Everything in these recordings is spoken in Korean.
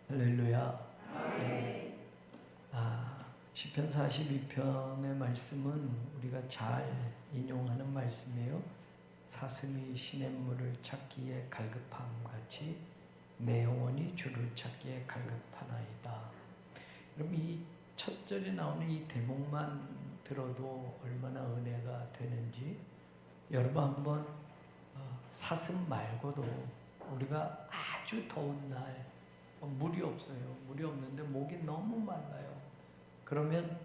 할렐루야. 시편 42편의 말씀은 우리가 잘 인용하는 말씀이에요. 사슴이 시냇물을 찾기에 갈급함 같이 내 영혼이 주를 찾기에 갈급하나이다. 그럼 이 첫 절에 나오는 이 대목만 들어도 얼마나 은혜가 되는지, 여러분 한번 사슴 말고도 우리가 아주 더운 날 물이 없어요. 물이 없는데 목이 너무 말라요. 그러면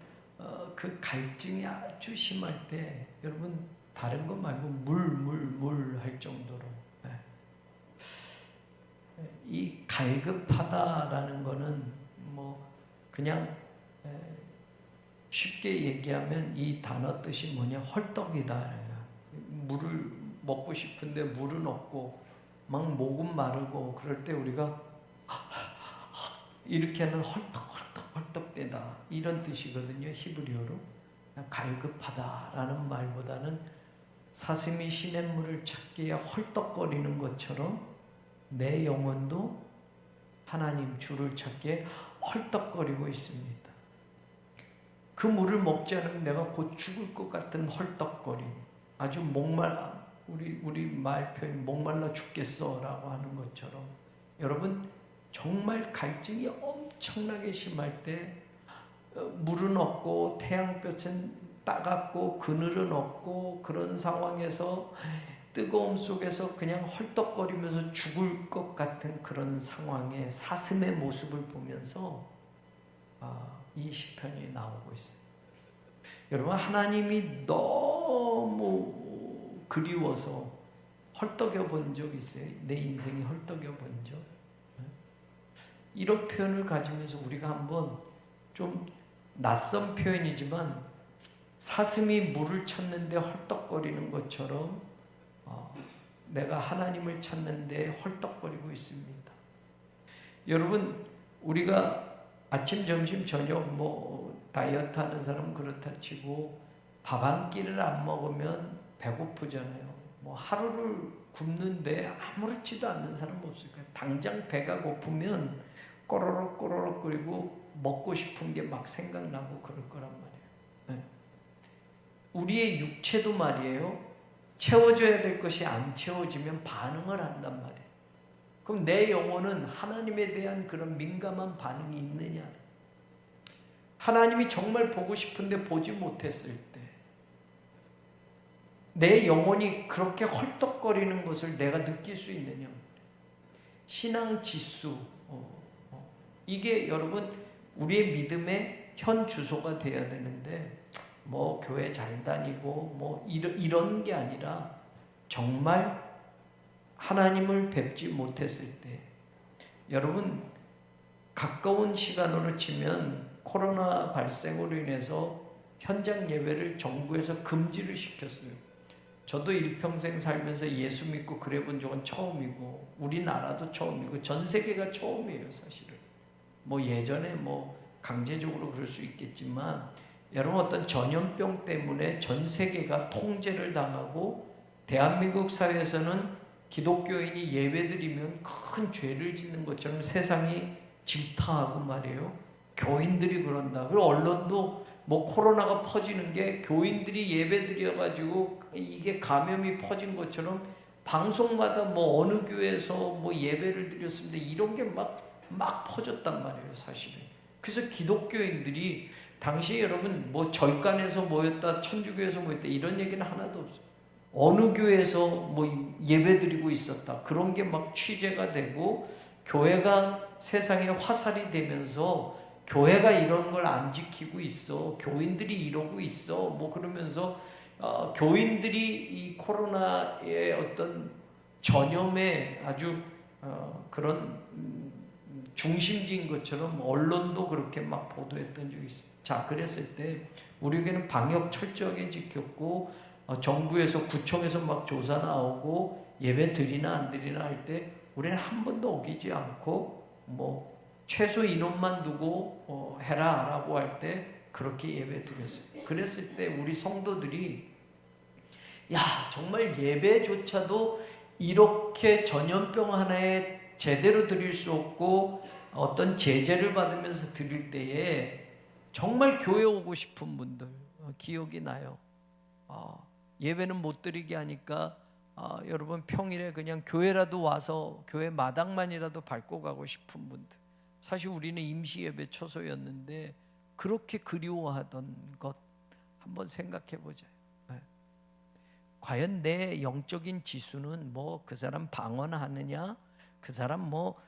그 갈증이 아주 심할 때 여러분 다른 거 말고 물 할 정도로 이 갈급하다라는 거는 뭐 그냥 쉽게 얘기하면 이 단어 뜻이 뭐냐, 헐떡이다. 물을 먹고 싶은데 물은 없고 막 목은 마르고 그럴 때 우리가 이렇게 하는 헐떡대다 이런 뜻이거든요. 히브리어로. 갈급하다라는 말보다는 사슴이 시냇물을 찾기에 헐떡거리는 것처럼 내 영혼도 하나님 주를 찾기에 헐떡거리고 있습니다. 그 물을 먹지 않으면 내가 곧 죽을 것 같은 헐떡거림, 아주 우리 말 표현 목말라 죽겠어라고 하는 것처럼 여러분 정말 갈증이 엄청나게 심할 때 물은 없고 태양볕은 따갑고 그늘은 없고 그런 상황에서 뜨거움 속에서 그냥 헐떡거리면서 죽을 것 같은 그런 상황에 사슴의 모습을 보면서 이 시편이 나오고 있어요. 여러분 하나님이 너무 그리워서 헐떡여 본 적 있어요? 내 인생이 헐떡여 본 적? 이런 표현을 가지면서 우리가 한번 좀 낯선 표현이지만 사슴이 물을 찾는데 헐떡거리는 것처럼 내가 하나님을 찾는데 헐떡거리고 있습니다. 여러분 우리가 아침, 점심, 저녁 다이어트 하는 사람은 그렇다 치고 밥 한 끼를 안 먹으면 배고프잖아요. 하루를 굶는데 아무렇지도 않는 사람 없을 거예요. 당장 배가 고프면 꼬르륵 끓이고 먹고 싶은 게 막 생각나고 그럴 거란 말이에요. 우리의 육체도 말이에요. 채워져야 될 것이 안 채워지면 반응을 한단 말이에요. 그럼 내 영혼은 하나님에 대한 그런 민감한 반응이 있느냐? 하나님이 정말 보고 싶은데 보지 못했을 때 내 영혼이 그렇게 헐떡거리는 것을 내가 느낄 수 있느냐? 신앙 지수, 이게 여러분 우리의 믿음의 현 주소가 돼야 되는데 교회 잘 다니고 이런 게 아니라 정말 하나님을 뵙지 못했을 때, 여러분 가까운 시간으로 치면 코로나 발생으로 인해서 현장 예배를 정부에서 금지를 시켰어요. 저도 일평생 살면서 예수 믿고 그래 본 적은 처음이고 우리나라도 처음이고 전 세계가 처음이에요. 사실은 예전에 강제적으로 그럴 수 있겠지만 여러분 어떤 전염병 때문에 전 세계가 통제를 당하고 대한민국 사회에서는 기독교인이 예배드리면 큰 죄를 짓는 것처럼 세상이 질타하고 말이에요. 교인들이 그런다. 그리고 언론도 코로나가 퍼지는 게 교인들이 예배드려가지고 이게 감염이 퍼진 것처럼 방송마다 어느 교회에서 예배를 드렸습니다. 이런 게 막 퍼졌단 말이에요, 사실은. 그래서 기독교인들이 당시 여러분 절간에서 모였다, 천주교에서 모였다 이런 얘기는 하나도 없어요. 어느 교회에서 예배드리고 있었다. 그런 게 취재가 되고 교회가 세상에 화살이 되면서 교회가 이런 걸 안 지키고 있어. 교인들이 이러고 있어. 그러면서 교인들이 이 코로나의 어떤 전염에 아주 그런 중심지인 것처럼 언론도 그렇게 보도했던 적이 있어요. 자, 그랬을 때 우리에게는 방역 철저하게 지켰고 정부에서 구청에서 조사 나오고 예배 드리나 안 드리나 할 때 우리는 한 번도 어기지 않고 최소 인원만 두고 해라 라고 할 때 그렇게 예배 드렸어요. 그랬을 때 우리 성도들이 정말 예배조차도 이렇게 전염병 하나에 제대로 드릴 수 없고 어떤 제재를 받으면서 드릴 때에 정말 교회 오고 싶은 분들 기억이 나요. 예배는 못 드리게 하니까 여러분 평일에 그냥 교회라도 와서 교회 마당만이라도 밟고 가고 싶은 분들, 사실 우리는 임시 예배 초소였는데 그렇게 그리워하던 것 한번 생각해 보자. 과연 내 영적인 지수는 뭐 그 사람 방언하느냐, 그 사람 뭐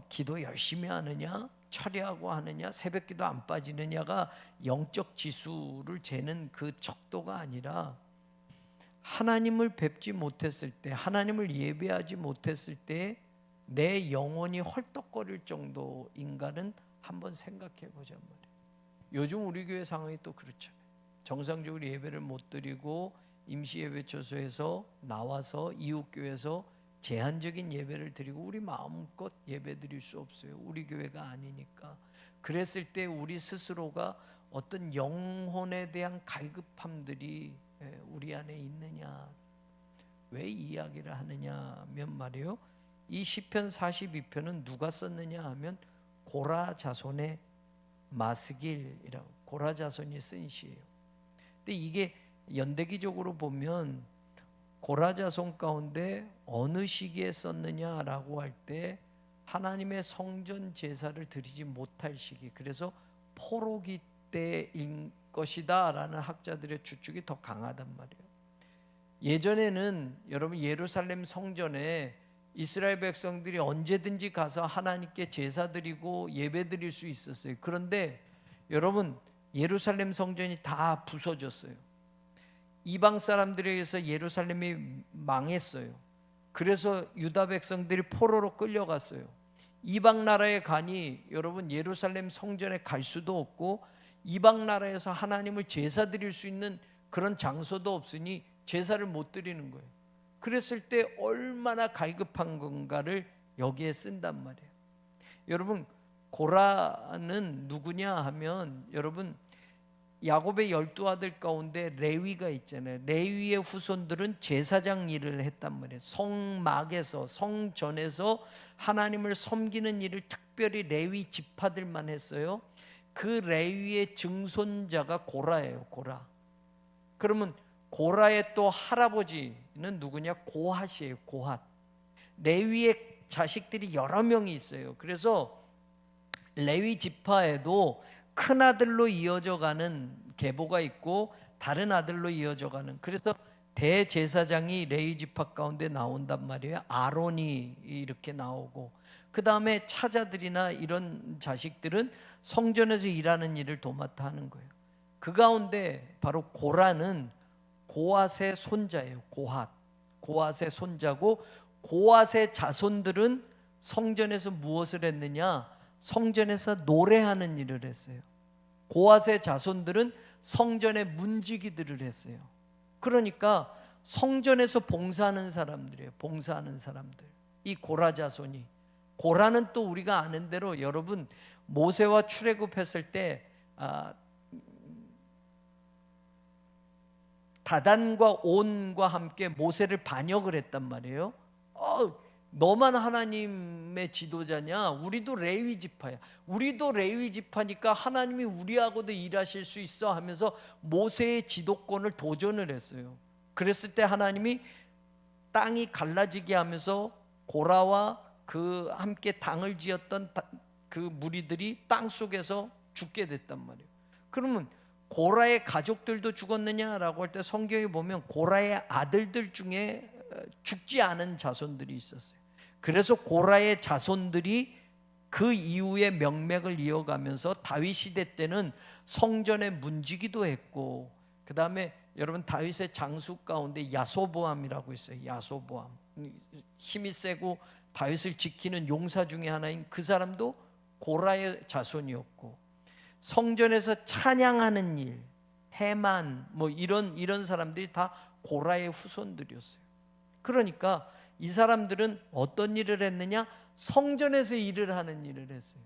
기도 열심히 하느냐, 철야하고 하느냐, 새벽기도 안 빠지느냐가 영적 지수를 재는 그 척도가 아니라 하나님을 뵙지 못했을 때, 하나님을 예배하지 못했을 때 내 영혼이 헐떡거릴 정도인가는 한번 생각해 보자 말이에요. 요즘 우리 교회 상황이 또 그렇잖아요. 정상적으로 예배를 못 드리고 임시 예배 초소에서 나와서 이웃교회에서 제한적인 예배를 드리고 우리 마음껏 예배 드릴 수 없어요. 우리 교회가 아니니까. 그랬을 때 우리 스스로가 어떤 영혼에 대한 갈급함들이 우리 안에 있느냐. 왜 이 이야기를 하느냐 하면 말이에요, 이 시편 42편은 누가 썼느냐 하면 고라 자손의 마스길이라고, 고라 자손이 쓴 시예요. 근데 이게 연대기적으로 보면 고라 자손 가운데 어느 시기에 썼느냐라고 할 때 하나님의 성전 제사를 드리지 못할 시기, 그래서 포로기 때인 것이다라는 학자들의 추측이 더 강하단 말이에요. 예전에는 여러분 예루살렘 성전에 이스라엘 백성들이 언제든지 가서 하나님께 제사 드리고 예배 드릴 수 있었어요. 그런데 여러분 예루살렘 성전이 다 부서졌어요. 이방 사람들에 의해서 예루살렘이 망했어요. 그래서 유다 백성들이 포로로 끌려갔어요. 이방 나라에 가니 여러분 예루살렘 성전에 갈 수도 없고 이방 나라에서 하나님을 제사 드릴 수 있는 그런 장소도 없으니 제사를 못 드리는 거예요. 그랬을 때 얼마나 갈급한 건가를 여기에 쓴단 말이에요. 여러분 고라는 누구냐 하면 여러분 야곱의 12아들 가운데 레위가 있잖아요. 레위의 후손들은 제사장 일을 했단 말이에요. 성막에서 성전에서 하나님을 섬기는 일을 특별히 레위 지파들만 했어요. 그 레위의 증손자가 고라예요. 고라. 그러면 고라의 또 할아버지는 누구냐? 고핫이에요. 고핫. 레위의 자식들이 여러 명이 있어요. 그래서 레위 지파에도 큰 아들로 이어져가는 계보가 있고 다른 아들로 이어져가는, 그래서 대제사장이 레위 지파 가운데 나온단 말이에요. 아론이 이렇게 나오고, 그 다음에 차자들이나 이런 자식들은 성전에서 일하는 일을 도맡아 하는 거예요. 그 가운데 바로 고라는 고핫의 손자예요. 고핫의 손자고, 고핫의 자손들은 성전에서 무엇을 했느냐? 성전에서 노래하는 일을 했어요. 고핫의 자손들은 성전의 문지기들을 했어요. 그러니까 성전에서 봉사하는 사람들이에요. 봉사하는 사람들. 이 고라 자손이, 고라는 또 우리가 아는 대로 여러분 모세와 출애굽했을 때 다단과 온과 함께 모세를 반역을 했단 말이에요. 너만 하나님의 지도자냐? 우리도 레위 지파야. 우리도 레위 지파니까 하나님이 우리하고도 일하실 수 있어 하면서 모세의 지도권을 도전을 했어요. 그랬을 때 하나님이 땅이 갈라지게 하면서 고라와 그 함께 당을 지었던 그 무리들이 땅 속에서 죽게 됐단 말이에요. 그러면 고라의 가족들도 죽었느냐라고 할 때 성경에 보면 고라의 아들들 중에 죽지 않은 자손들이 있었어요. 그래서 고라의 자손들이 그 이후에 명맥을 이어가면서 다윗 시대 때는 성전에 문지기도 했고, 그 다음에 여러분 다윗의 장수 가운데 야소보암이라고 있어요. 야소보암, 힘이 세고 다윗을 지키는 용사 중에 하나인 그 사람도 고라의 자손이었고, 성전에서 찬양하는 일, 해만 뭐 이런 사람들이 다 고라의 후손들이었어요. 그러니까 이 사람들은 어떤 일을 했느냐? 성전에서 일을 하는 일을 했어요.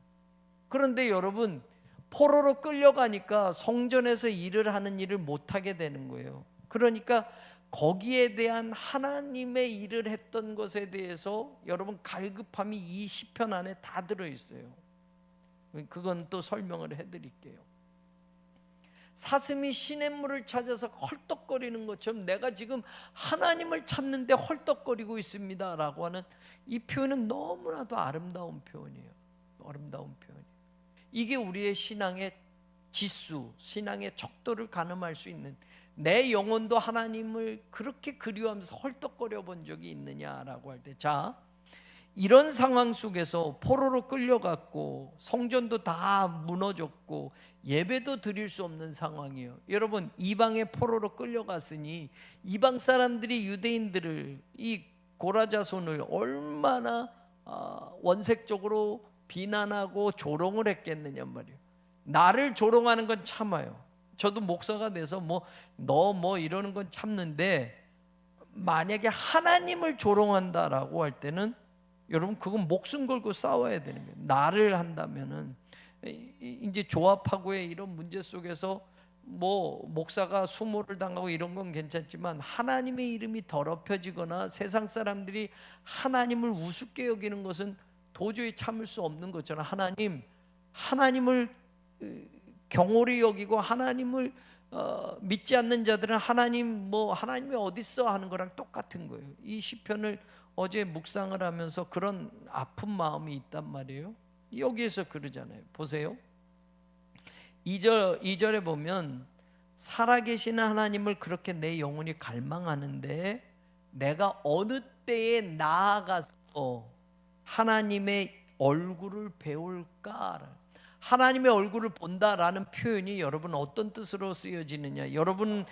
그런데 여러분 포로로 끌려가니까 성전에서 일을 하는 일을 못하게 되는 거예요. 그러니까 거기에 대한 하나님의 일을 했던 것에 대해서 여러분 갈급함이 이 시편 안에 다 들어있어요. 그건 또 설명을 해드릴게요. 사슴이 시냇물을 찾아서 헐떡거리는 것처럼 내가 지금 하나님을 찾는데 헐떡거리고 있습니다 라고 하는 이 표현은 너무나도 아름다운 표현이에요. 아름다운 표현이에요. 이게 우리의 신앙의 지수, 신앙의 척도를 가늠할 수 있는, 내 영혼도 하나님을 그렇게 그리워하면서 헐떡거려 본 적이 있느냐라고 할 때, 자, 이런 상황 속에서 포로로 끌려갔고 성전도 다 무너졌고 예배도 드릴 수 없는 상황이에요. 여러분, 이방의 포로로 끌려갔으니 이방 사람들이 유대인들을, 이 고라자손을 얼마나 원색적으로 비난하고 조롱을 했겠느냐 말이에요. 나를 조롱하는 건 참아요. 저도 목사가 돼서 너 이러는 건 참는데, 만약에 하나님을 조롱한다라고 할 때는 여러분, 그건 목숨 걸고 싸워야 되는 거예요. 나를 한다면은 이제 조합하고의 이런 문제 속에서 목사가 수모를 당하고 이런 건 괜찮지만, 하나님의 이름이 더럽혀지거나 세상 사람들이 하나님을 우습게 여기는 것은 도저히 참을 수 없는 것처럼, 하나님을 경홀히 여기고 하나님을 믿지 않는 자들은 하나님이 어디 있어 하는 거랑 똑같은 거예요. 이 시편을 어제 묵상을 하면서 그런 아픈 마음이 있단 말이에요. 여기에서 그러잖아요. 보세요. 2절에 보면, 살아계시는 하나님을 그렇게 내 영혼이 갈망하는데 내가 어느 때에 나아가서 하나님의 얼굴을 배울까? 하나님의 얼굴을 본다라는 표현이 여러분 어떤 뜻으로 쓰여지느냐? 여러분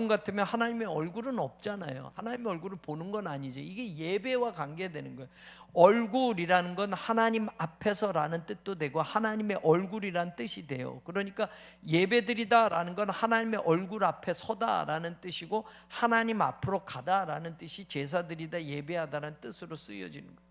같으면 하나님의 얼굴은 없잖아요. 하나님의 얼굴을 보는 건 아니죠. 이게 예배와 관계되는 거예요. 얼굴이라는 건 하나님 앞에서라는 뜻도 되고 하나님의 얼굴이라는 뜻이 돼요. 그러니까 예배드리다라는 건 하나님의 얼굴 앞에 서다라는 뜻이고, 하나님 앞으로 가다라는 뜻이 제사드리다, 예배하다라는 뜻으로 쓰여지는 거예요.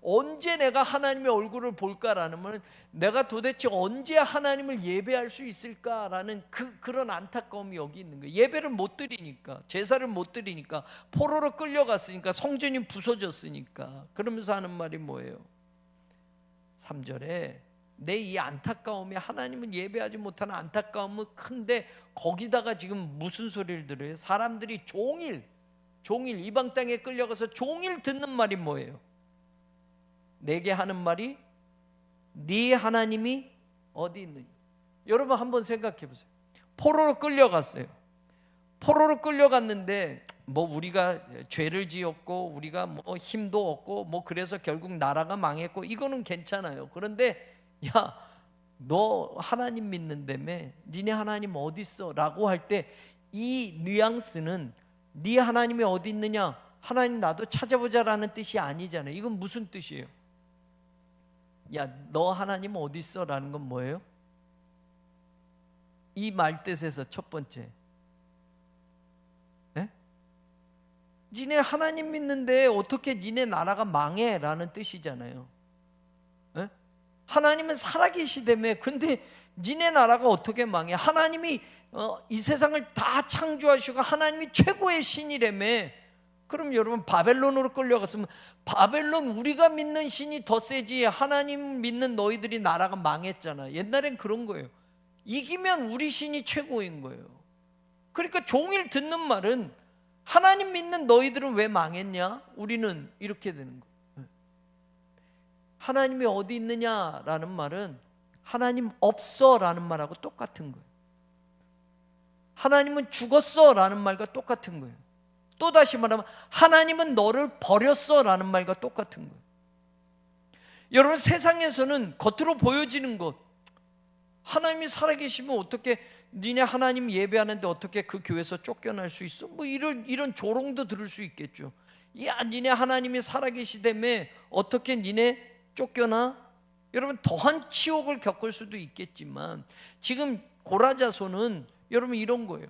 언제 내가 하나님의 얼굴을 볼까라는 건, 내가 도대체 언제 하나님을 예배할 수 있을까라는 그런 안타까움이 여기 있는 거예요. 예배를 못 드리니까, 제사를 못 드리니까, 포로로 끌려갔으니까, 성전이 부서졌으니까. 그러면서 하는 말이 뭐예요? 3절에 내 이 안타까움이, 하나님은 예배하지 못하는 안타까움은 큰데 거기다가 지금 무슨 소리를 들어요? 사람들이 종일 이방 땅에 끌려가서 종일 듣는 말이 뭐예요? 내게 하는 말이, 네 하나님이 어디 있느냐? 여러분 한번 생각해 보세요. 포로로 끌려갔어요. 포로로 끌려갔는데 우리가 죄를 지었고 우리가 힘도 없고 그래서 결국 나라가 망했고 이거는 괜찮아요. 그런데 야, 너 하나님 믿는다며? 니네 하나님 어디 있어? 라고 할 때 이 뉘앙스는 네 하나님이 어디 있느냐? 하나님 나도 찾아보자라는 뜻이 아니잖아요. 이건 무슨 뜻이에요? 야, 너 하나님 어디 있어? 라는 건 뭐예요? 이 말뜻에서 첫 번째, 니네 하나님 믿는데 어떻게 니네 나라가 망해? 라는 뜻이잖아요. 하나님은 살아계시다며. 근데 니네 나라가 어떻게 망해? 하나님이 이 세상을 다 창조하시고 하나님이 최고의 신이라며. 그럼 여러분, 바벨론으로 끌려갔으면 바벨론, 우리가 믿는 신이 더 세지, 하나님 믿는 너희들이 나라가 망했잖아. 옛날엔 그런 거예요. 이기면 우리 신이 최고인 거예요. 그러니까 종일 듣는 말은, 하나님 믿는 너희들은 왜 망했냐? 우리는 이렇게 되는 거예요. 하나님이 어디 있느냐라는 말은 하나님 없어라는 말하고 똑같은 거예요. 하나님은 죽었어라는 말과 똑같은 거예요. 또 다시 말하면 하나님은 너를 버렸어라는 말과 똑같은 거예요. 여러분, 세상에서는 겉으로 보여지는 것, 하나님이 살아계시면 어떻게, 니네 하나님 예배하는데 어떻게 그 교회에서 쫓겨날 수 있어? 이런 조롱도 들을 수 있겠죠. 야, 니네 하나님이 살아계시다며 어떻게 니네 쫓겨나? 여러분, 더한 치욕을 겪을 수도 있겠지만, 지금 고라자손은 여러분 이런 거예요.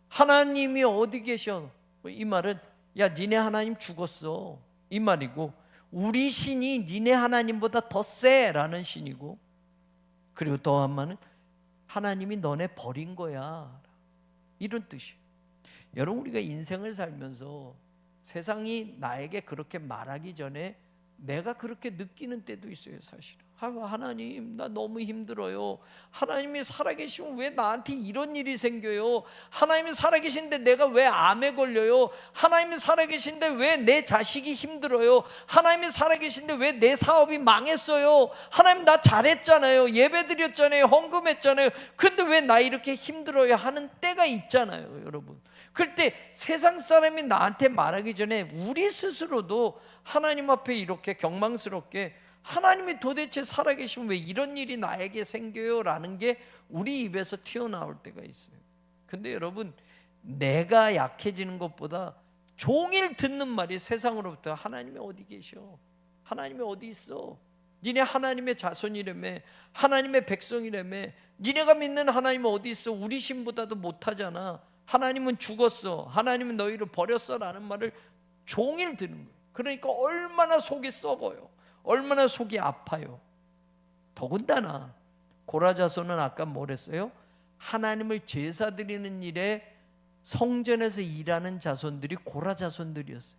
하나님이 어디 계셔? 이 말은, 야, 니네 하나님 죽었어, 이 말이고, 우리 신이 니네 하나님보다 더 세라는 신이고, 그리고 또 한 말은 하나님이 너네 버린 거야, 이런 뜻이에요. 여러분, 우리가 인생을 살면서 세상이 나에게 그렇게 말하기 전에 내가 그렇게 느끼는 때도 있어요. 사실은 하나님 나 너무 힘들어요. 하나님이 살아계시면 왜 나한테 이런 일이 생겨요? 하나님이 살아계신데 내가 왜 암에 걸려요? 하나님이 살아계신데 왜 내 자식이 힘들어요? 하나님이 살아계신데 왜 내 사업이 망했어요? 하나님 나 잘했잖아요. 예배드렸잖아요. 헌금했잖아요. 근데 왜 나 이렇게 힘들어요? 하는 때가 있잖아요, 여러분. 그럴 때 세상 사람이 나한테 말하기 전에 우리 스스로도 하나님 앞에 이렇게 경망스럽게 하나님이 도대체 살아계시면 왜 이런 일이 나에게 생겨요? 라는 게 우리 입에서 튀어나올 때가 있어요. 근데 여러분, 내가 약해지는 것보다 종일 듣는 말이 세상으로부터 하나님이 어디 계셔? 하나님이 어디 있어? 니네 하나님의 자손이라며, 하나님의 백성이라며, 니네가 믿는 하나님은 어디 있어? 우리 신보다도 못하잖아. 하나님은 죽었어. 하나님은 너희를 버렸어. 라는 말을 종일 듣는 거예요. 그러니까 얼마나 속이 썩어요. 얼마나 속이 아파요. 더군다나 고라자손은 아까 뭐랬어요? 하나님을 제사 드리는 일에 성전에서 일하는 자손들이 고라자손들이었어요.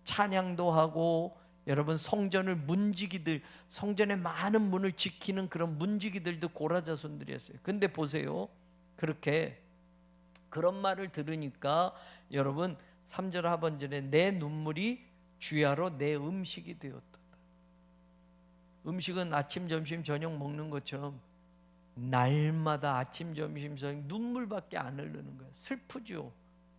찬양도 하고, 여러분 성전을 문지기들, 성전의 많은 문을 지키는 그런 문지기들도 고라자손들이었어요. 근데 보세요, 그렇게 그런 말을 들으니까 여러분 3절 하반절에 내 눈물이 주야로 내 음식이 되었다. 음식은 아침, 점심, 저녁 먹는 것처럼 날마다 아침, 점심, 저녁 눈물밖에 안 흐르는 거예요. 슬프죠.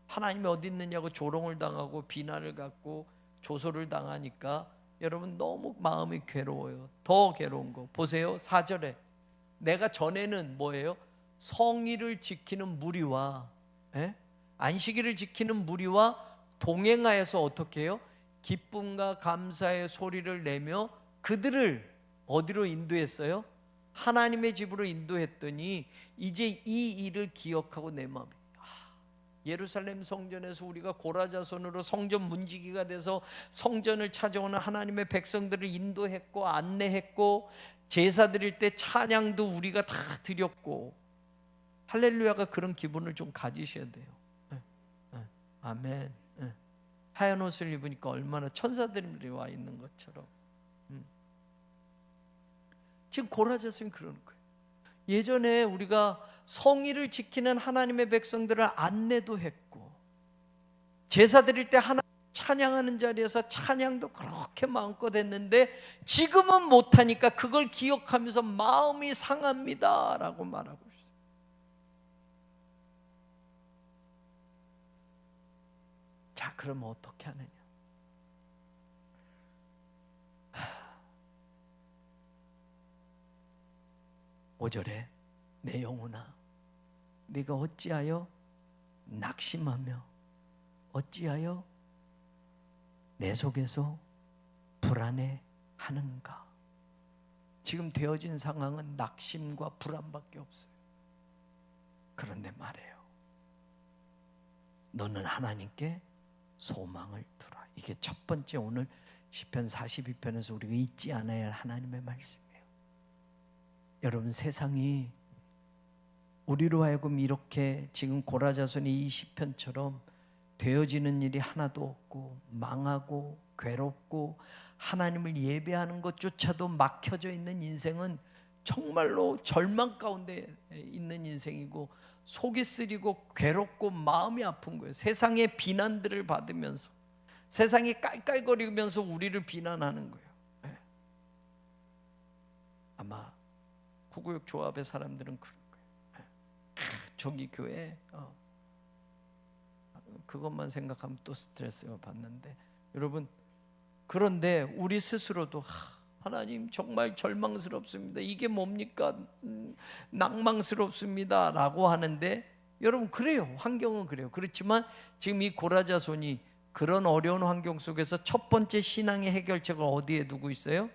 하나님이 어디 있느냐고 조롱을 당하고 비난을 갖고 조소를 당하니까 여러분 너무 마음이 괴로워요. 더 괴로운 거 보세요. 4절에 내가 전에는 뭐예요? 성의를 지키는 무리와 안식일을 지키는 무리와 동행하여서 어떻게 해요? 기쁨과 감사의 소리를 내며 그들을 어디로 인도했어요? 하나님의 집으로 인도했더니 이제 이 일을 기억하고 내 마음이 예루살렘 성전에서 우리가 고라자손으로 성전 문지기가 돼서 성전을 찾아오는 하나님의 백성들을 인도했고 안내했고 제사 드릴 때 찬양도 우리가 다 드렸고 할렐루야가 그런 기분을 좀 가지셔야 돼요. 아멘. 하얀 옷을 입으니까 얼마나 천사들이 와 있는 것처럼. 지금 고라자손이 그러는 거예요. 예전에 우리가 성의를 지키는 하나님의 백성들을 안내도 했고 제사 드릴 때 하나님 찬양하는 자리에서 찬양도 그렇게 마음껏 했는데 지금은 못하니까 그걸 기억하면서 마음이 상합니다 라고 말하고 있어요. 자, 그러면 어떻게 하느냐? 5절에 내 영혼아 네가 어찌하여 낙심하며 어찌하여 내 속에서 불안해하는가? 지금 되어진 상황은 낙심과 불안밖에 없어요. 그런데 말해요, 너는 하나님께 소망을 두라. 이게 첫 번째 오늘 시편 42편에서 우리가 잊지 않아야 할 하나님의 말씀이에요. 여러분, 세상이 우리로 하여금 이렇게 지금 고라자손이 이 시편처럼 되어지는 일이 하나도 없고 망하고 괴롭고 하나님을 예배하는 것조차도 막혀져 있는 인생은 정말로 절망 가운데 있는 인생이고 속이 쓰리고 괴롭고 마음이 아픈 거예요. 세상의 비난들을 받으면서 세상이 깔깔거리면서 우리를 비난하는 거예요. 아마 구구역 조합의 사람들은 그럴 거예요. 저기 교회 그것만 생각하면 또 스트레스가 받는데, 여러분, 그런데 우리 스스로도 하나님 정말 절망스럽습니다. 이게 뭡니까? 낭망스럽습니다 라고 하는데, 여러분 그래요. 환경은 그래요. 그렇지만 지금 이 고라자손이 그런 어려운 환경 속에서 첫 번째 신앙의 해결책을 어디에 두고 있어요?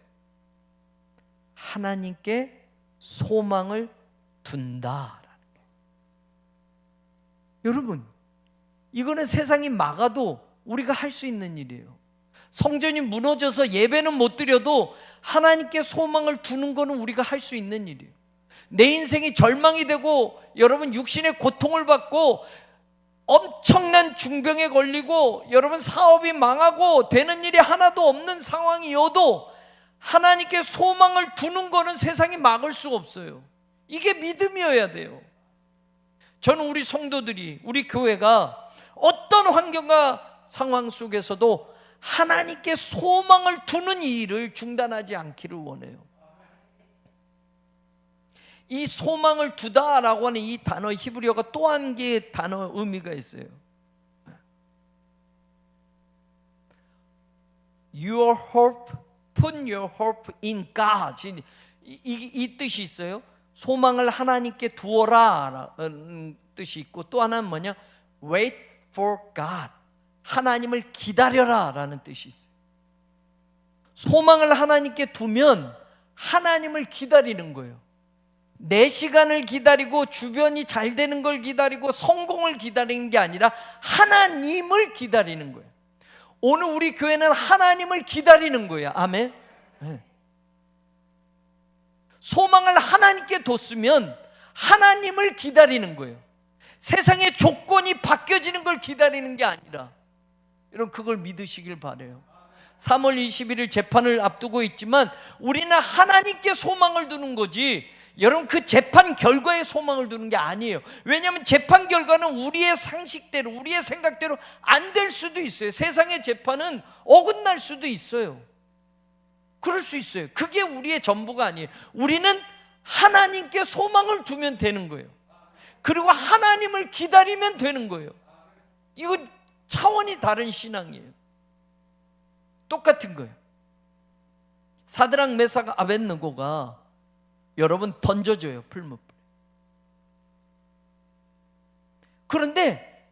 하나님께 소망을 둔다라는 거예요. 여러분, 이거는 세상이 막아도 우리가 할 수 있는 일이에요. 성전이 무너져서 예배는 못 드려도 하나님께 소망을 두는 거는 우리가 할 수 있는 일이에요. 내 인생이 절망이 되고 여러분 육신의 고통을 받고 엄청난 중병에 걸리고 여러분 사업이 망하고 되는 일이 하나도 없는 상황이어도 하나님께 소망을 두는 거는 세상이 막을 수 없어요. 이게 믿음이어야 돼요. 저는 우리 성도들이, 우리 교회가 어떤 환경과 상황 속에서도 하나님께 소망을 두는 이 일을 중단하지 않기를 원해요. 이 소망을 두다라고 하는 이 단어, 히브리어가 또 한 개의 단어 의미가 있어요. Your hope, put your hope in God. 이 뜻이 있어요. 소망을 하나님께 두어라라는 뜻이 있고, 또 하나는 뭐냐? Wait for God. 하나님을 기다려라라는 뜻이 있어요. 소망을 하나님께 두면 하나님을 기다리는 거예요. 내 시간을 기다리고 주변이 잘 되는 걸 기다리고 성공을 기다리는 게 아니라 하나님을 기다리는 거예요. 오늘 우리 교회는 하나님을 기다리는 거예요. 아멘. 네. 소망을 하나님께 뒀으면 하나님을 기다리는 거예요. 세상의 조건이 바뀌어지는 걸 기다리는 게 아니라, 여러분 그걸 믿으시길 바라요. 3월 21일 재판을 앞두고 있지만 우리는 하나님께 소망을 두는 거지, 여러분 그 재판 결과에 소망을 두는 게 아니에요. 왜냐하면 재판 결과는 우리의 상식대로, 우리의 생각대로 안 될 수도 있어요. 세상의 재판은 어긋날 수도 있어요. 그럴 수 있어요. 그게 우리의 전부가 아니에요. 우리는 하나님께 소망을 두면 되는 거예요. 그리고 하나님을 기다리면 되는 거예요. 이건 차원이 다른 신앙이에요. 똑같은 거예요. 사드락 메삭 아벳느고가 여러분 던져져요, 풀무불에. 그런데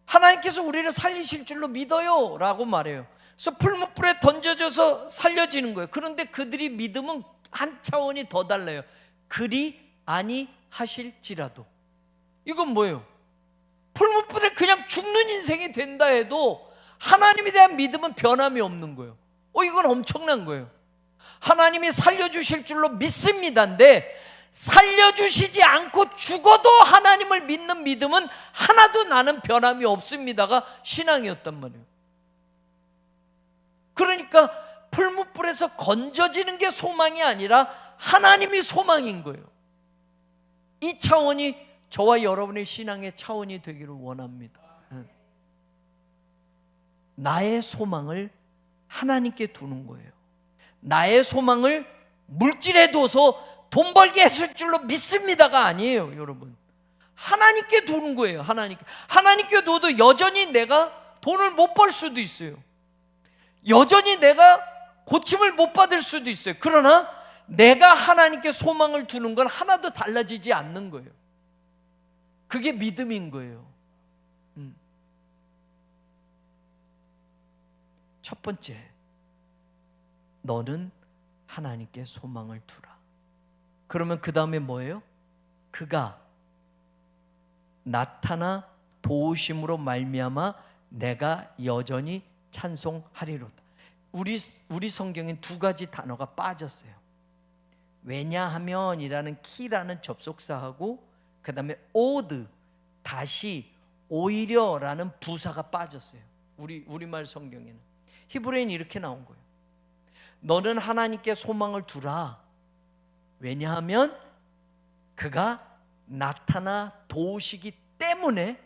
하나님께서 우리를 살리실 줄로 믿어요 라고 말해요. 그래서 풀무불에 던져져서 살려지는 거예요. 그런데 그들이 믿음은 한 차원이 더 달라요. 그리 아니하실지라도. 이건 뭐예요? 풀무불에 그냥 죽는 인생이 된다 해도 하나님에 대한 믿음은 변함이 없는 거예요. 이건 엄청난 거예요. 하나님이 살려주실 줄로 믿습니다인데, 살려주시지 않고 죽어도 하나님을 믿는 믿음은 하나도 나는 변함이 없습니다가 신앙이었단 말이에요. 그러니까 풀무불에서 건져지는 게 소망이 아니라 하나님이 소망인 거예요. 이 차원이 저와 여러분의 신앙의 차원이 되기를 원합니다. 나의 소망을 하나님께 두는 거예요. 나의 소망을 물질에 둬서 돈 벌게 했을 줄로 믿습니다가 아니에요, 여러분. 하나님께 두는 거예요. 하나님께 둬도 여전히 내가 돈을 못 벌 수도 있어요. 여전히 내가 고침을 못 받을 수도 있어요. 그러나 내가 하나님께 소망을 두는 건 하나도 달라지지 않는 거예요. 그게 믿음인 거예요. 첫 번째, 너는 하나님께 소망을 두라. 그러면 그 다음에 뭐예요? 그가 나타나 도우심으로 말미암아 내가 여전히 찬송하리로다. 우리 성경엔 두 가지 단어가 빠졌어요. 왜냐하면이라는 키라는 접속사하고 그 다음에 오드, 다시, 오히려라는 부사가 빠졌어요. 우리말 성경에는. 히브리어는 이렇게 나온 거예요. 너는 하나님께 소망을 두라. 왜냐하면 그가 나타나 도우시기 때문에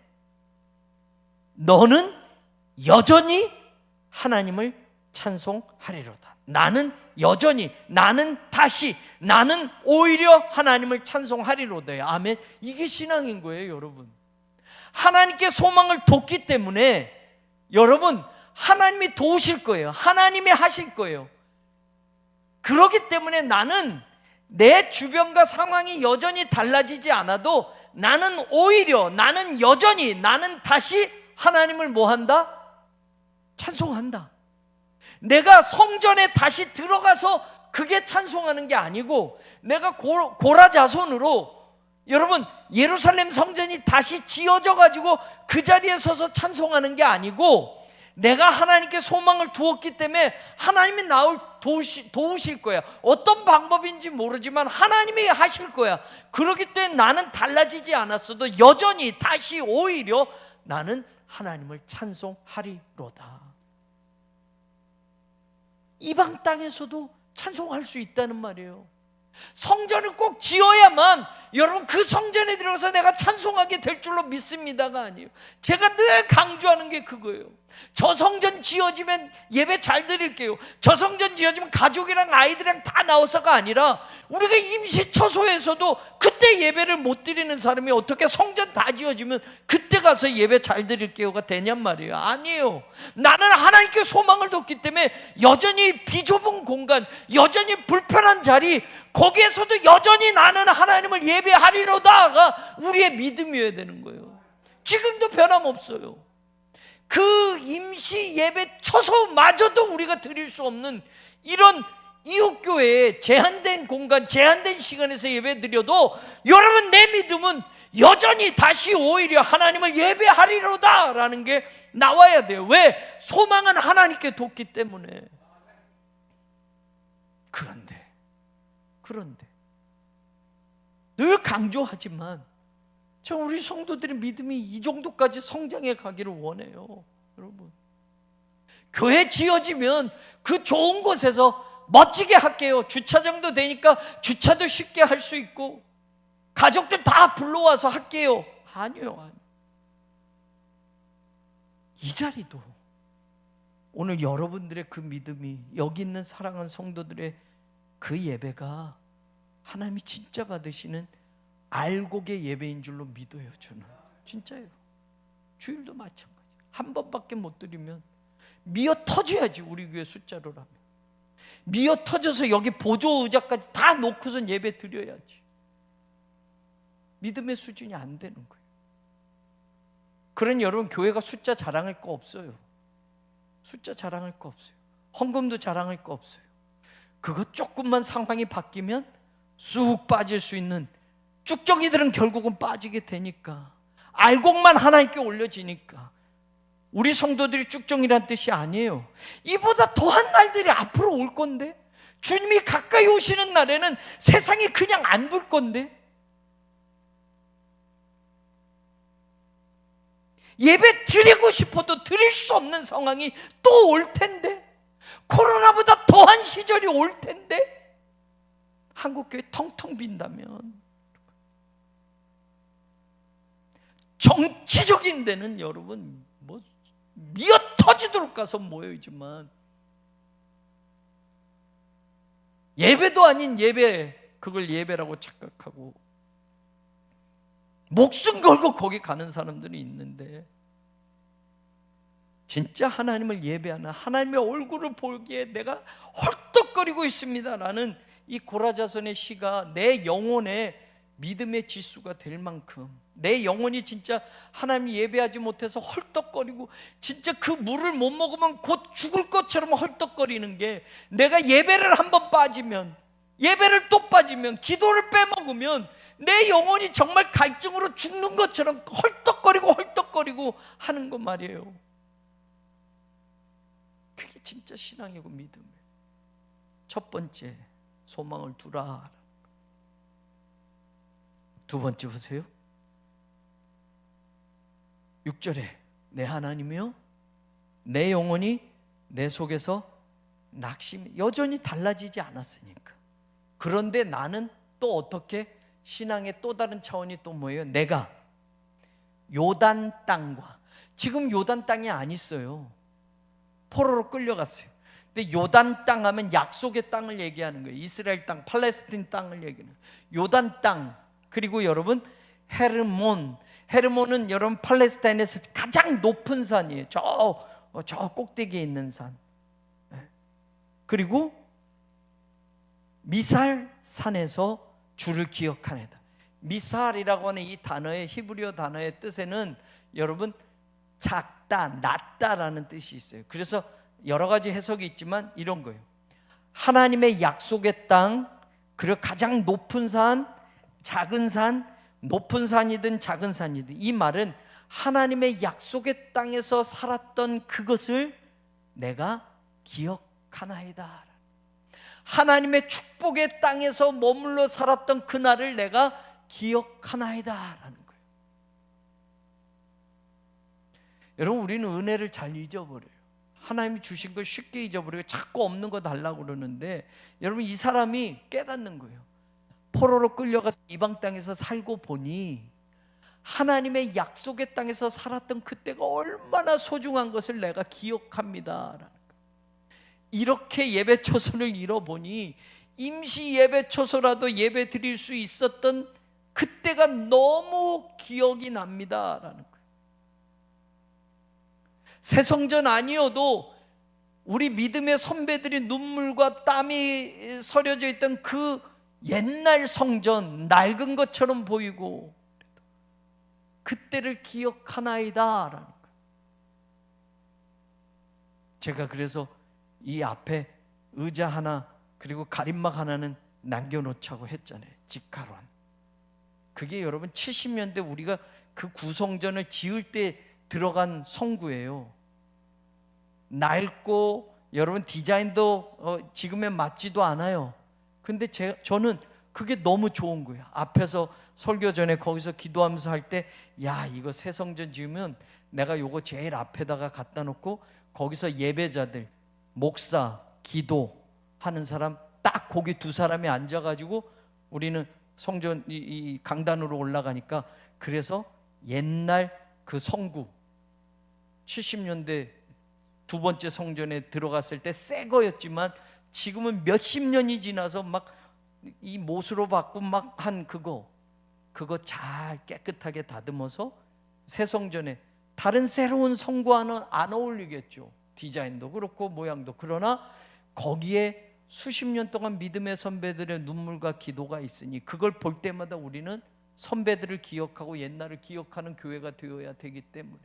너는 여전히 하나님을 찬송하리로다. 나는 여전히, 나는 다시, 나는 오히려 하나님을 찬송하리로다. 아멘. 이게 신앙인 거예요, 여러분. 하나님께 소망을 뒀기 때문에 여러분, 하나님이 도우실 거예요. 하나님이 하실 거예요. 그렇기 때문에 나는 내 주변과 상황이 여전히 달라지지 않아도 나는 오히려, 나는 여전히, 나는 다시 하나님을 뭐한다? 찬송한다. 내가 성전에 다시 들어가서 그게 찬송하는 게 아니고, 내가 고라자손으로 여러분 예루살렘 성전이 다시 지어져 가지고 그 자리에 서서 찬송하는 게 아니고, 내가 하나님께 소망을 두었기 때문에 하나님이 나를 도우실 거야. 어떤 방법인지 모르지만 하나님이 하실 거야. 그렇기 때문에 나는 달라지지 않았어도 여전히 다시 오히려 나는 하나님을 찬송하리로다. 이방 땅에서도 찬송할 수 있다는 말이에요. 성전을 꼭 지어야만 여러분 그 성전에 들어가서 내가 찬송하게 될 줄로 믿습니다가 아니에요. 제가 늘 강조하는 게 그거예요. 저 성전 지어지면 예배 잘 드릴게요, 저 성전 지어지면 가족이랑 아이들이랑 다 나와서가 아니라, 우리가 임시처소에서도 그때 예배를 못 드리는 사람이 어떻게 성전 다 지어지면 그때 가서 예배 잘 드릴게요가 되냔 말이에요. 아니에요. 나는 하나님께 소망을 뒀기 때문에 여전히 비좁은 공간, 여전히 불편한 자리, 거기에서도 여전히 나는 하나님을 예배하리로다가 우리의 믿음이어야 되는 거예요. 지금도 변함없어요. 그 임시 예배 처소마저도 우리가 드릴 수 없는 이런 이웃교회에 제한된 공간, 제한된 시간에서 예배 드려도 여러분 내 믿음은 여전히 다시 오히려 하나님을 예배하리로다 라는 게 나와야 돼요. 왜? 소망은 하나님께 뒀기 때문에. 그런데 늘 강조하지만 저 우리 성도들의 믿음이 이 정도까지 성장해 가기를 원해요. 여러분, 교회 지어지면 그 좋은 곳에서 멋지게 할게요. 주차장도 되니까 주차도 쉽게 할 수 있고 가족들 다 불러와서 할게요. 아니요. 이 자리도 오늘 여러분들의 그 믿음이, 여기 있는 사랑하는 성도들의 그 예배가 하나님이 진짜 받으시는 알곡의 예배인 줄로 믿어요. 저는 진짜예요. 주일도 마찬가지. 한 번밖에 못 드리면 미어 터져야지. 우리 교회 숫자로라면 미어 터져서 여기 보조 의자까지 다 놓고선 예배 드려야지. 믿음의 수준이 안 되는 거예요. 그런 여러분, 교회가 숫자 자랑할 거 없어요. 숫자 자랑할 거 없어요. 헌금도 자랑할 거 없어요. 그거 조금만 상황이 바뀌면 쑥 빠질 수 있는, 쭉정이들은 결국은 빠지게 되니까, 알곡만 하나님께 올려지니까. 우리 성도들이 쭉정이란 뜻이 아니에요. 이보다 더한 날들이 앞으로 올 건데, 주님이 가까이 오시는 날에는 세상이 그냥 안 둘 건데, 예배 드리고 싶어도 드릴 수 없는 상황이 또 올 텐데, 코로나보다 더한 시절이 올 텐데, 한국교회 텅텅 빈다면, 정치적인 데는 여러분 뭐 미어 터지도록 가서 모여있지만, 예배도 아닌 예배, 그걸 예배라고 착각하고 목숨 걸고 거기 가는 사람들이 있는데, 진짜 하나님을 예배하는, 하나님의 얼굴을 보기에 내가 헐떡거리고 있습니다라는 이 고라자손의 시가 내 영혼의 믿음의 지수가 될 만큼, 내 영혼이 진짜 하나님 예배하지 못해서 헐떡거리고 진짜 그 물을 못 먹으면 곧 죽을 것처럼 헐떡거리는 게, 내가 예배를 한번 빠지면, 예배를 또 빠지면, 기도를 빼먹으면 내 영혼이 정말 갈증으로 죽는 것처럼 헐떡거리고 하는 거 말이에요. 그게 진짜 신앙이고 믿음이에요. 첫 번째, 소망을 두라. 두 번째 보세요. 6절에 내 하나님이여, 내 영혼이 내 속에서 낙심이, 여전히 달라지지 않았으니까. 그런데 나는 또 어떻게, 신앙의 또 다른 차원이 또 뭐예요? 내가 요단 땅과, 지금 요단 땅이 안 있어요. 포로로 끌려갔어요. 근데 요단 땅 하면 약속의 땅을 얘기하는 거예요. 이스라엘 땅, 팔레스틴 땅을 얘기하는 거예요. 요단 땅, 그리고 여러분 헤르몬은 여러분 팔레스타인에서 가장 높은 산이에요. 저 꼭대기에 있는 산. 그리고 미살 산에서 주를 기억하네다. 미살이라고 하는 이 단어의, 히브리어 단어의 뜻에는 여러분 작다, 낮다라는 뜻이 있어요. 그래서 여러 가지 해석이 있지만 이런 거예요. 하나님의 약속의 땅, 그리고 가장 높은 산, 작은 산, 높은 산이든 작은 산이든, 이 말은 하나님의 약속의 땅에서 살았던 그것을 내가 기억하나이다. 하나님의 축복의 땅에서 머물러 살았던 그날을 내가 기억하나이다 라는 거예요. 여러분, 우리는 은혜를 잘 잊어버려요. 하나님이 주신 걸 쉽게 잊어버리고 자꾸 없는 거 달라고 그러는데, 여러분 이 사람이 깨닫는 거예요. 포로로 끌려가서 이방 땅에서 살고 보니 하나님의 약속의 땅에서 살았던 그때가 얼마나 소중한 것을 내가 기억합니다. 이렇게 예배 초소를 잃어보니 임시 예배 초소라도 예배 드릴 수 있었던 그때가 너무 기억이 납니다라는 거예요. 새 성전 아니어도 우리 믿음의 선배들이 눈물과 땀이 서려져 있던 그 옛날 성전, 낡은 것처럼 보이고 그때를 기억하나이다라는 거예요. 제가 그래서 이 앞에 의자 하나 그리고 가림막 하나는 남겨놓자고 했잖아요. 직가론. 그게 여러분 70년대 우리가 그 구성전을 지을 때 들어간 성구예요. 낡고 여러분 디자인도 지금에 맞지도 않아요. 근데 저는 그게 너무 좋은 거예요. 앞에서 설교 전에 거기서 기도하면서 할 때, 야, 이거 새 성전 지으면 내가 요거 제일 앞에다가 갖다 놓고 거기서 예배자들, 목사, 기도하는 사람 딱 거기 두 사람이 앉아가지고 우리는 성전 이 강단으로 올라가니까, 그래서 옛날 그 성구 70년대 두 번째 성전에 들어갔을 때 새 거였지만 지금은 몇십 년이 지나서 막 이 못으로 받고 막 한 그거 잘 깨끗하게 다듬어서 새 성전에, 다른 새로운 성구와는 안 어울리겠죠. 디자인도 그렇고 모양도. 그러나 거기에 수십 년 동안 믿음의 선배들의 눈물과 기도가 있으니 그걸 볼 때마다 우리는 선배들을 기억하고 옛날을 기억하는 교회가 되어야 되기 때문에,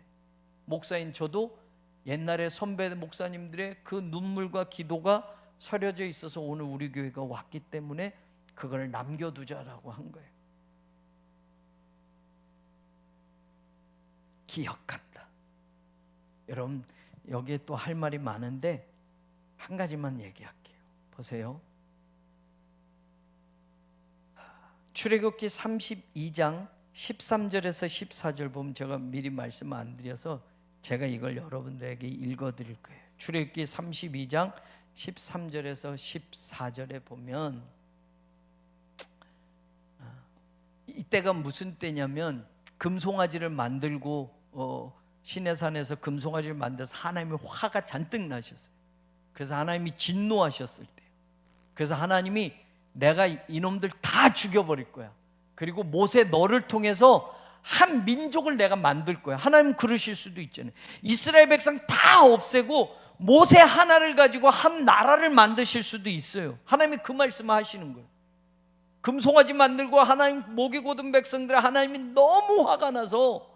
목사인 저도 옛날에 선배 목사님들의 그 눈물과 기도가 서려져 있어서 오늘 우리 교회가 왔기 때문에 그걸 남겨두자라고 한 거예요. 기억한다. 여러분 여기에 또 할 말이 많은데 한 가지만 얘기할게요. 보세요. 출애굽기 32장 13절에서 14절 보면, 제가 미리 말씀 안 드려서 제가 이걸 여러분들에게 읽어드릴 거예요. 출애굽기 32장 13절에서 14절에 보면, 이때가 무슨 때냐면 금송아지를 만들고 시내산에서 금송아지를 만들어서 하나님의 화가 잔뜩 나셨어요. 그래서 하나님이 진노하셨을 때, 그래서 하나님이 내가 이놈들 다 죽여버릴 거야. 그리고 모세 너를 통해서 한 민족을 내가 만들 거야. 하나님 그러실 수도 있잖아요. 이스라엘 백성 다 없애고 모세 하나를 가지고 한 나라를 만드실 수도 있어요. 하나님이 그 말씀을 하시는 거예요. 금송아지 만들고 하나님 목이 곧은 백성들, 하나님이 너무 화가 나서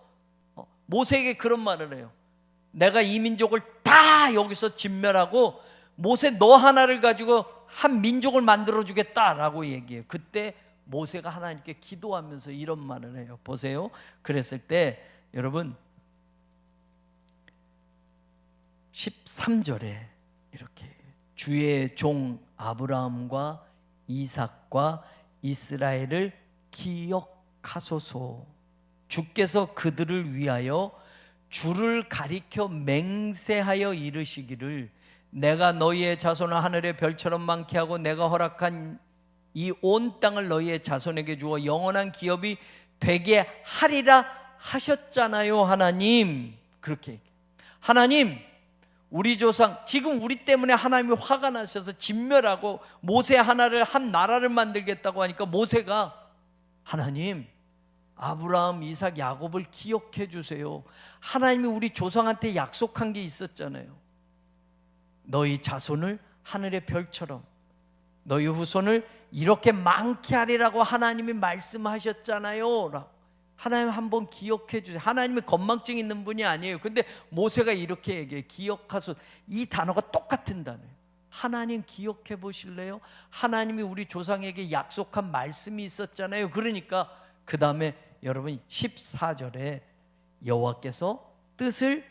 모세에게 그런 말을 해요. 내가 이 민족을 다 여기서 진멸하고 모세 너 하나를 가지고 한 민족을 만들어주겠다라고 얘기해요. 그때 모세가 하나님께 기도하면서 이런 말을 해요. 보세요. 그랬을 때 여러분 13절에 이렇게, 주의 종 아브라함과 이삭과 이스라엘을 기억하소서. 주께서 그들을 위하여 주를 가리켜 맹세하여 이르시기를, 내가 너희의 자손을 하늘의 별처럼 많게 하고 내가 허락한 이 온 땅을 너희의 자손에게 주어 영원한 기업이 되게 하리라 하셨잖아요. 하나님 그렇게 얘기해요. 하나님, 우리 조상, 지금 우리 때문에 하나님이 화가 나셔서 진멸하고 모세 하나를 한 나라를 만들겠다고 하니까 모세가, 하나님 아브라함, 이삭, 야곱을 기억해 주세요. 하나님이 우리 조상한테 약속한 게 있었잖아요. 너희 자손을 하늘의 별처럼, 너희 후손을 이렇게 많게 하리라고 하나님이 말씀하셨잖아요. 하나님 한번 기억해 주세요. 하나님이 건망증 있는 분이 아니에요. 근데 모세가 이렇게 얘기해, 기억하소. 이 단어가 똑같은 단어예요. 하나님 기억해 보실래요? 하나님이 우리 조상에게 약속한 말씀이 있었잖아요. 그러니까 그 다음에 여러분 14절에 여호와께서 뜻을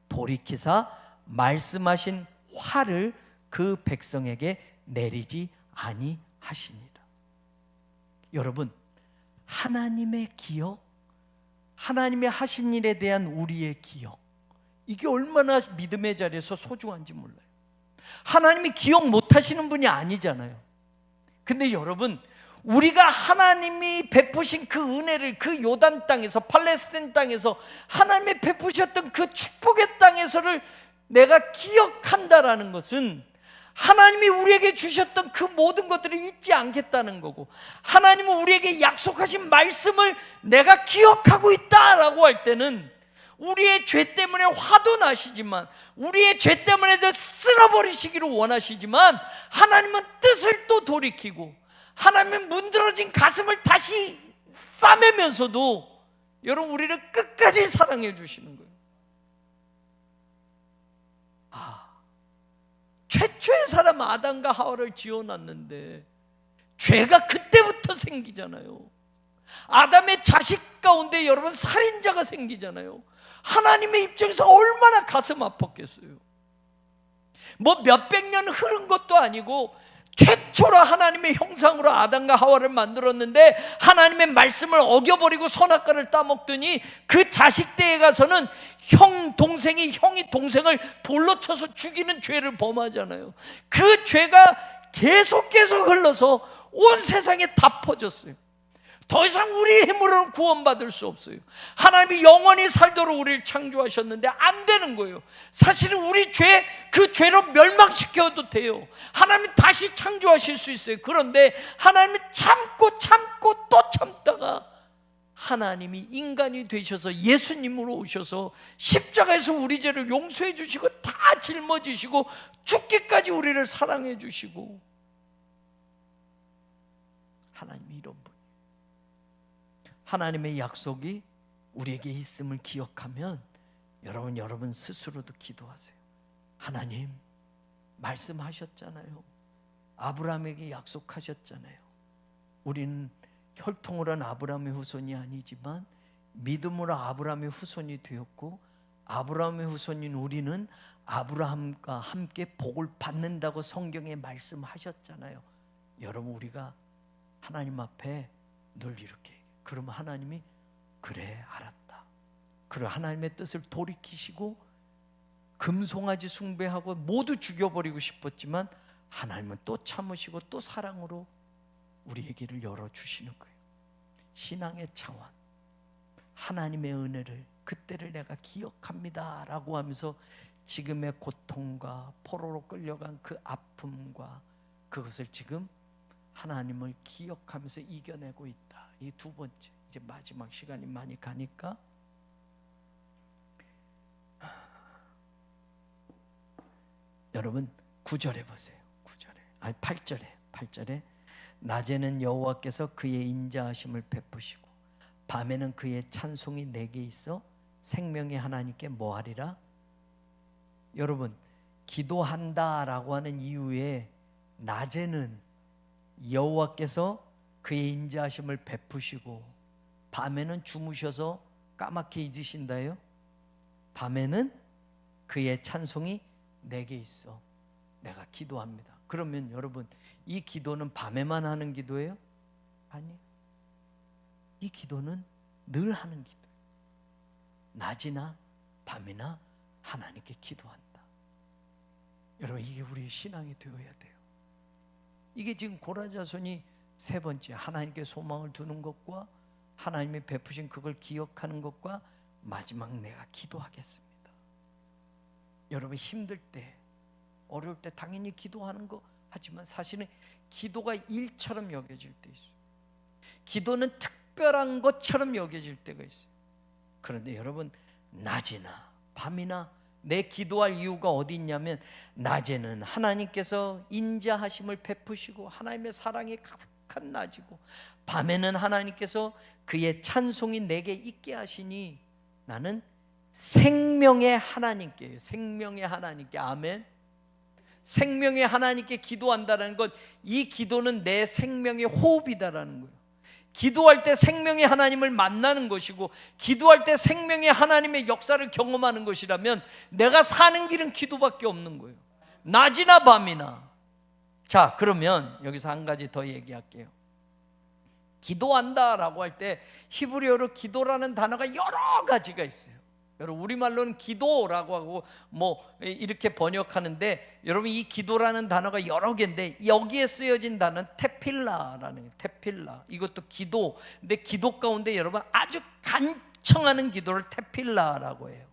돌이키사 말씀하신 화를 그 백성에게 내리지 아니하시니라. 여러분, 하나님의 기억, 하나님의 하신 일에 대한 우리의 기억, 이게 얼마나 믿음의 자리에서 소중한지 몰라요. 하나님이 기억 못하시는 분이 아니잖아요. 근데 여러분, 우리가 하나님이 베푸신 그 은혜를, 그 요단 땅에서, 팔레스타인 땅에서 하나님이 베푸셨던 그 축복의 땅에서를 내가 기억한다라는 것은 하나님이 우리에게 주셨던 그 모든 것들을 잊지 않겠다는 거고, 하나님은 우리에게 약속하신 말씀을 내가 기억하고 있다라고 할 때는 우리의 죄 때문에 화도 나시지만, 우리의 죄 때문에 쓸어버리시기를 원하시지만, 하나님은 뜻을 또 돌이키고 하나님은 문드러진 가슴을 다시 싸매면서도 여러분 우리를 끝까지 사랑해 주시는 거예요. 최초의 사람 아담과 하와를 지어놨는데 죄가 그때부터 생기잖아요. 아담의 자식 가운데 여러분 살인자가 생기잖아요. 하나님의 입장에서 얼마나 가슴 아팠겠어요. 뭐 몇백 년 흐른 것도 아니고 최초로 하나님의 형상으로 아담과 하와를 만들었는데 하나님의 말씀을 어겨버리고 선악과를 따먹더니 그 자식 때에 가서는 동생이 형이 동생을 돌로 쳐서 죽이는 죄를 범하잖아요. 그 죄가 계속 흘러서 온 세상에 다 퍼졌어요. 더 이상 우리 힘으로는 구원받을 수 없어요. 하나님이 영원히 살도록 우리를 창조하셨는데 안 되는 거예요. 사실은 우리 그 죄로 멸망시켜도 돼요. 하나님이 다시 창조하실 수 있어요. 그런데 하나님이 참고 또 참다가 하나님이 인간이 되셔서 예수님으로 오셔서 십자가에서 우리 죄를 용서해 주시고 다 짊어지시고 죽기까지 우리를 사랑해 주시고, 하나님이 이런 분, 하나님의 약속이 우리에게 있음을 기억하면 여러분 스스로도 기도하세요. 하나님 말씀하셨잖아요. 아브라함에게 약속하셨잖아요. 우리는 혈통으로 한 아브라함의 후손이 아니지만 믿음으로 아브라함의 후손이 되었고, 아브라함의 후손인 우리는 아브라함과 함께 복을 받는다고 성경에 말씀하셨잖아요. 여러분 우리가 하나님 앞에 늘 이렇게, 그러면 하나님이 그래 알았다. 그래 하나님의 뜻을 돌이키시고 금송아지 숭배하고 모두 죽여버리고 싶었지만 하나님은 또 참으시고 또 사랑으로 우리의 길을 열어주시는 거예요. 신앙의 차원, 하나님의 은혜를, 그때를 내가 기억합니다 라고 하면서 지금의 고통과 포로로 끌려간 그 아픔과 그것을 지금 하나님을 기억하면서 이겨내고 있다. 이 두 번째, 이제 마지막 시간이 많이 가니까 여러분 9절에 보세요. 8절에 낮에는 여호와께서 그의 인자하심을 베푸시고 밤에는 그의 찬송이 내게 있어 생명의 하나님께 뭐하리라? 여러분 기도한다라고 하는 이유에 낮에는 여호와께서 그의 인자하심을 베푸시고 밤에는 주무셔서 까맣게 잊으신다요? 밤에는 그의 찬송이 내게 있어 내가 기도합니다. 그러면 여러분 이 기도는 밤에만 하는 기도예요? 아니요. 이 기도는 늘 하는 기도예요. 낮이나 밤이나 하나님께 기도한다. 여러분 이게 우리의 신앙이 되어야 돼요. 이게 지금 고라자손이 세 번째, 하나님께 소망을 두는 것과 하나님이 베푸신 그걸 기억하는 것과 마지막 내가 기도하겠습니다. 여러분 힘들 때, 어려울 때 당연히 기도하는 거 하지만 사실은 기도가 일처럼 여겨질 때 있어요. 기도는 특별한 것처럼 여겨질 때가 있어요. 그런데 여러분 낮이나 밤이나 내 기도할 이유가 어디 있냐면 낮에는 하나님께서 인자하심을 베푸시고 하나님의 사랑이 가득한 낮이고, 밤에는 하나님께서 그의 찬송이 내게 있게 하시니 나는 생명의 하나님께, 생명의 하나님께, 아멘. 생명의 하나님께 기도한다는 것, 이 기도는 내 생명의 호흡이다라는 거예요. 기도할 때 생명의 하나님을 만나는 것이고 기도할 때 생명의 하나님의 역사를 경험하는 것이라면 내가 사는 길은 기도밖에 없는 거예요. 낮이나 밤이나. 자, 그러면 여기서 한 가지 더 얘기할게요. 기도한다라고 할 때 히브리어로 기도라는 단어가 여러 가지가 있어요. 여러분 우리말로는 기도라고 하고 뭐 이렇게 번역하는데, 여러분 이 기도라는 단어가 여러 개인데 여기에 쓰여진 단어는 테필라라는 거예요. 테필라. 이것도 기도. 근데 기도 가운데 여러분 아주 간청하는 기도를 테필라라고 해요.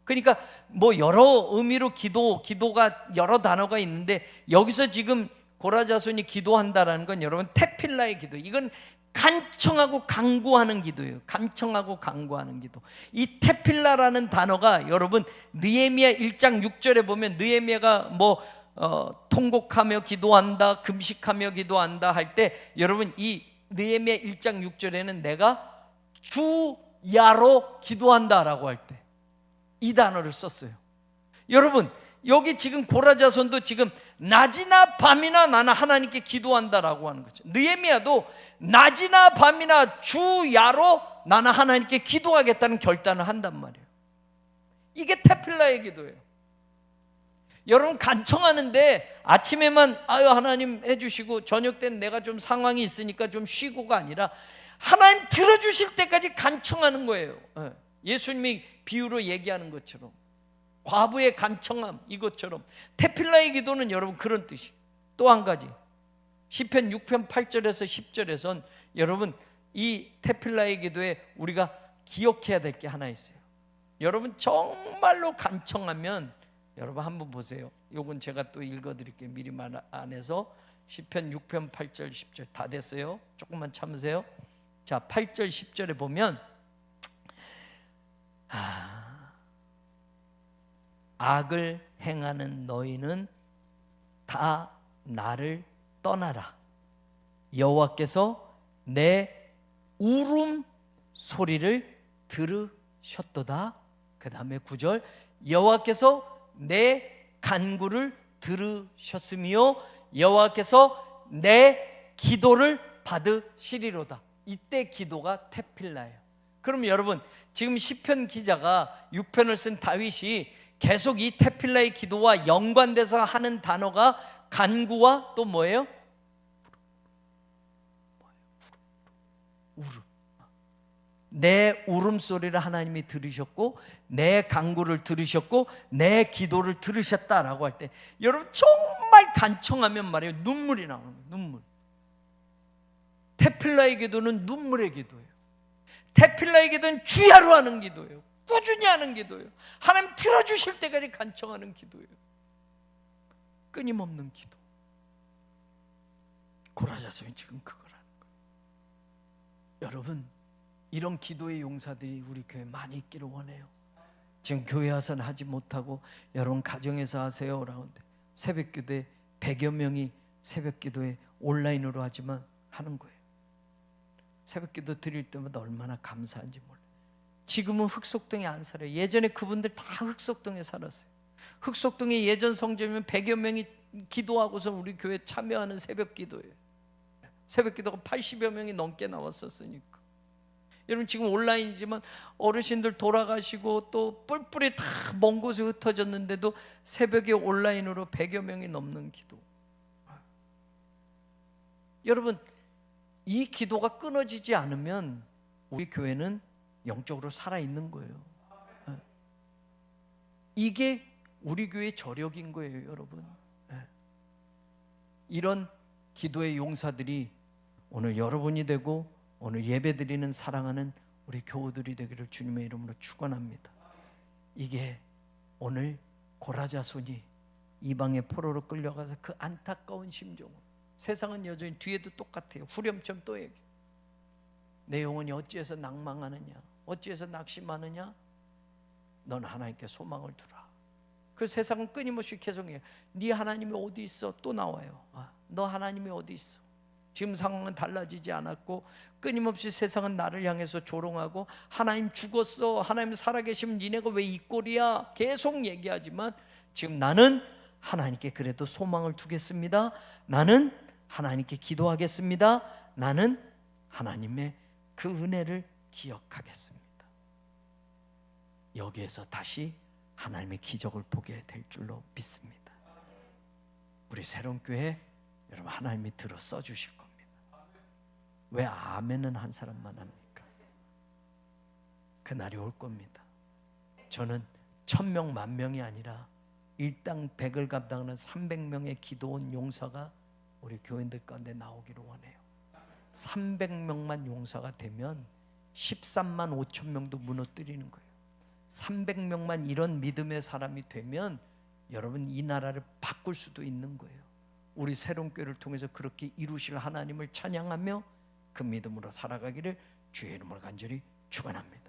그러니까 뭐 여러 의미로 기도가 여러 단어가 있는데, 여기서 지금 고라자손이 기도한다라는 건 여러분 테필라의 기도. 이건 간청하고 간구하는 기도예요. 간청하고 간구하는 기도. 이 테필라라는 단어가 여러분 느헤미야 1장 6절에 보면 느헤미야가 뭐 통곡하며 기도한다, 금식하며 기도한다 할 때, 여러분 이 느헤미야 1장 6절에는 내가 주야로 기도한다라고 할 때 이 단어를 썼어요. 여러분 여기 지금 고라자손도 지금 낮이나 밤이나 나는 하나님께 기도한다라고 하는 거죠. 느헤미야도 낮이나 밤이나 주야로 나는 하나님께 기도하겠다는 결단을 한단 말이에요. 이게 테필라의 기도예요. 여러분 간청하는데 아침에만 아유 하나님 해주시고 저녁 때는 내가 좀 상황이 있으니까 좀 쉬고가 아니라 하나님 들어주실 때까지 간청하는 거예요. 예수님이 비유로 얘기하는 것처럼, 과부의 간청함 이것처럼 테필라의 기도는 여러분 그런 뜻이. 또 한 가지 시편 6편 8절에서 10절에선 여러분 이 테필라의 기도에 우리가 기억해야 될 게 하나 있어요. 여러분 정말로 간청하면, 여러분 한번 보세요. 요건 제가 또 읽어드릴게요. 미리 말 안 해서. 시편 6편 8절 10절 다 됐어요. 조금만 참으세요. 자 8절 10절에 보면 악을 행하는 너희는 다 나를 떠나라. 여호와께서 내 울음 소리를 들으셨도다. 그 다음에 9절 여호와께서 내 간구를 들으셨으며 여호와께서 내 기도를 받으시리로다. 이때 기도가 테필라예요. 그럼 여러분 지금 시편 기자가 6편을 쓴 다윗이 계속 이 테필라의 기도와 연관돼서 하는 단어가 간구와 또 뭐예요? 울음. 내 울음소리를 하나님이 들으셨고 내 간구를 들으셨고 내 기도를 들으셨다라고 할 때, 여러분 정말 간청하면 말이에요 눈물이 나오는 거예요. 눈물. 테필라의 기도는 눈물의 기도예요. 테필라의 기도는 주야로 하는 기도예요. 꾸준히 하는 기도예요. 하나님 들어주실 때까지 간청하는 기도예요. 끊임없는 기도. 고라자손이 지금 그걸 하는 거예요. 여러분 이런 기도의 용사들이 우리 교회에 많이 있기를 원해요. 지금 교회 와서는 하지 못하고 여러분 가정에서 하세요 라는데, 새벽기도에 100여 명이 새벽기도에 온라인으로 하지만 하는 거예요. 새벽기도 드릴 때마다 얼마나 감사한지 몰라요. 지금은 흑석동에 안 살아요. 예전에 그분들 다 흑석동에 살았어요. 흑석동에 예전 성전이면 100여 명이 기도하고서 우리 교회에 참여하는 새벽기도예요. 새벽기도가 80여 명이 넘게 나왔었으니까. 여러분 지금 온라인이지만 어르신들 돌아가시고 또 뿔뿔이 다 먼 곳에 흩어졌는데도 새벽에 온라인으로 100여 명이 넘는 기도. 여러분 이 기도가 끊어지지 않으면 우리 교회는 영적으로 살아있는 거예요. 이게 우리 교회의 저력인 거예요, 여러분. 이런 기도의 용사들이 오늘 여러분이 되고 오늘 예배드리는 사랑하는 우리 교우들이 되기를 주님의 이름으로 축원합니다. 이게 오늘 고라자손이 이방의 포로로 끌려가서 그 안타까운 심정을, 세상은 여전히 뒤에도 똑같아요. 후렴처럼 또 얘기해. 내 영혼이 어찌해서 낭망하느냐, 어찌해서 낙심하느냐. 넌 하나님께 소망을 두라. 그 세상은 끊임없이 계속 해요. 네 하나님이 어디 있어? 또 나와요. 너 하나님이 어디 있어? 지금 상황은 달라지지 않았고 끊임없이 세상은 나를 향해서 조롱하고 하나님 죽었어, 하나님 살아계시면 니네가 왜 이 꼴이야 계속 얘기하지만, 지금 나는 하나님께 그래도 소망을 두겠습니다. 나는 하나님께 기도하겠습니다. 나는 하나님의 그 은혜를 기억하겠습니다. 여기에서 다시 하나님의 기적을 보게 될 줄로 믿습니다. 우리 새로운 교회 여러분 하나님이 들어 써주실 겁니다. 왜 아멘은 한 사람만 합니까? 그날이 올 겁니다. 저는 1000명, 10,000명이 아니라 일당 100을 감당하는 300명의 기도원 용사가 우리 교인들 가운데 나오기를 원해요. 300명만 용사가 되면 13만 5천 명도 무너뜨리는 거예요. 300명만 이런 믿음의 사람이 되면 여러분 이 나라를 바꿀 수도 있는 거예요. 우리 새로운 교회를 통해서 그렇게 이루실 하나님을 찬양하며 그 믿음으로 살아가기를 주의 이름으로 간절히 축원합니다.